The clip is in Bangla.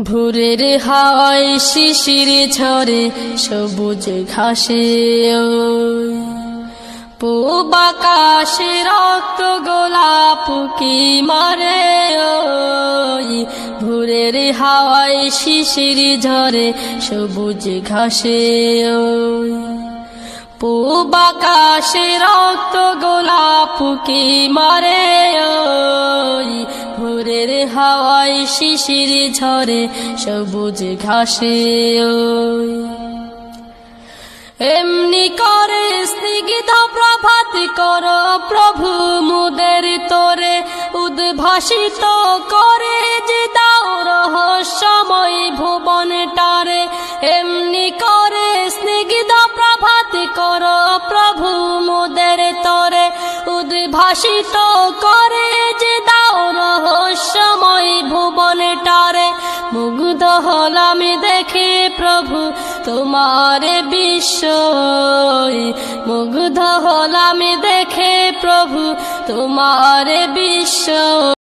ভোরের হাওয়ায় শিশির ঝরে সবুজ ঘাসে পূব আকাশে রক্ত গোলাপ কি মারে ভোরের হাওয়ায় শিশির ঝরে সবুজ ঘাসে পূব আকাশে রক্ত গোলাপ কি মারে ভোরের হাওয়ায় শিশির ঝরে সবুজ ঘাসে এমনি করে স্নিগ্ধ প্রভাত করো প্রভু মুদের তোরে উদ্ভাসিত করে যে দাও রহস্যময় ভুবনটারে এমনি করে স্নিগ্ধ প্রভাত করো প্রভু মুদের তোরে উদ্ভাসিত করে যে দাও রহস্যময় ভুবনটারে মুগ্ধ হলাম দেখে প্রভু তোমার বিস্ময় মুগ্ধ হলাম দেখে প্রভু তোমার বিস্ময়।